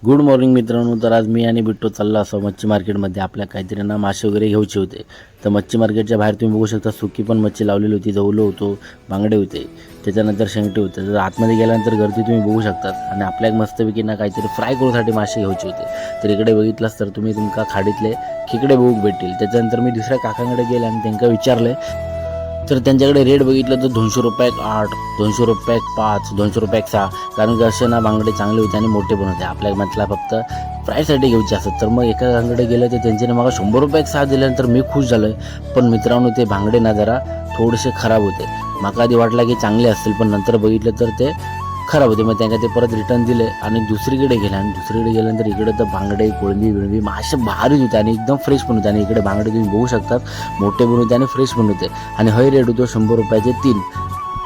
Good morning मित्रांनो. तर आज मी आणि बिट्टो चाललो असं मच्छी मार्केटमध्ये. आपल्या काहीतरी ना मासे वगैरे घ्यायचे होते. तर मच्छी मार्केटच्या बाहेर तुम्ही बघू शकता सुकी पण मच्छी लावलेली होती, जवलो होतो, बांगडे होते, त्याच्यानंतर शेंगटे होते. तर आतमध्ये गेल्यानंतर गर्दी तुम्ही बघू शकतात. आणि आपल्या मस्तपैकी ना काहीतरी फ्राय करूसाठी मासे घ्यायचे होते. तर इकडे बघितलास तर तुम्ही तुमका खाडीतले खेकडे बघू भेटतील. त्याच्यानंतर मी दुसऱ्या काकांकडे गेले आणि त्यांना विचारले, तर त्यांच्याकडे रेट बघितलं तर 200 रुपयाक 8, 200 रुपयाक 5, 200 रुपयाक 6. कारण की असे ना बांगडे चांगले होते आणि मोठे पण होते. आपल्या म्हटला फक्त फ्रायसाठी घ्यायचे असत. तर मग एका बांगडे गेलं तर त्यांच्याने मला 100 रुपयाक 6 दिल्यानंतर मी खुश झालो. पण मित्रांनो, ते बांगडे ना जरा थोडेसे खराब होते. मला आधी वाटलं की चांगले असतील, पण नंतर बघितलं तर ते खराब होते. मग त्यांना ते परत रिटर्न दिले आणि दुसरीकडे गेले. आणि दुसरीकडे गेल्यानंतर इकडे तर बांगडे, कोळंबी बिळंबी मासे भारी होते आणि एकदम फ्रेश पण होते. आणि इकडे बांगडे तुम्ही बघू शकतात, मोठे पण होते आणि फ्रेश पण होते. आणि हय रेट होतो 100 रुपयाचे 3.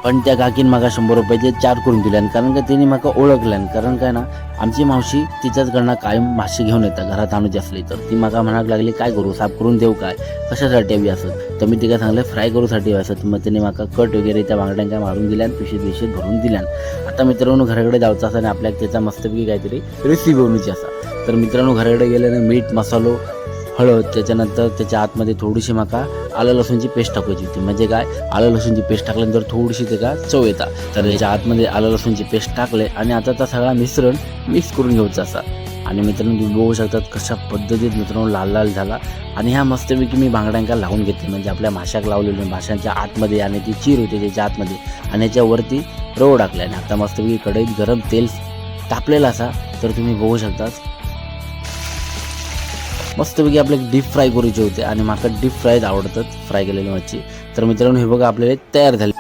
पण त्या काकीन मागा 100 रुपयाचे 4 करून दिले. कारण का त्यांनी माका ओळखल्यान. कारण काय ना, आमची मावशी तिच्याचकडनं कायम मासे घेऊन येतात घरात आणूची असली तर. ती माका म्हणायला लागली, काय करू, साफ करून देऊ काय, कशासाठी हवी असं. तर मी तिला सांगलं फ्राय करूसाठी हवी असं. मग तिने माका कट वगैरे त्या बांगड्यांका मारून दिल्यान, पिशीत भरून दिल्यान. आता मित्रांनो घराकडे जायचं असं आणि आपल्याला त्याचा मस्तपैकी काहीतरी रेसिपी बनवायची असा. तर मित्रांनो घराकडे गेल्याने मीठ, मसालो, हळद, त्याच्यानंतर त्याच्या आतमध्ये थोडीशी माका आलं लसूणची पेस्ट टाकायची होती. म्हणजे काय, आलं लसूणची पेस्ट टाकल्यानंतर थोडीशी त्याला चव येतात. तर त्याच्या आतमध्ये आलं लसूणची पेस्ट टाकले आणि आता त्या सगळा मिश्रण मिक्स करून घ्यायचा असा. आणि मित्रांनो तुम्ही बघू शकतात कशा पद्धतीत मित्रांनो लाल लाल झाला. आणि ह्या मस्तपैकी मी बांगड्यांका लावून घेतले. म्हणजे आपल्या माशाक लावलेल्या माशांच्या आतमध्ये आणि ती चीर होते त्याच्या आतमध्ये. आणि याच्यावरती रव टाकले. आणि आता मस्तपैकी कढईत गरम तेल तापलेला असा. तर तुम्ही बघू शकतात मस्तपैकी आपल्याला डीप फ्राय करायचे होते. आणि माका डीप फ्रायच आवडतात, फ्राय केलेली मच्छी. तर मित्रांनो हे बघा आपल्याला तयार झाली.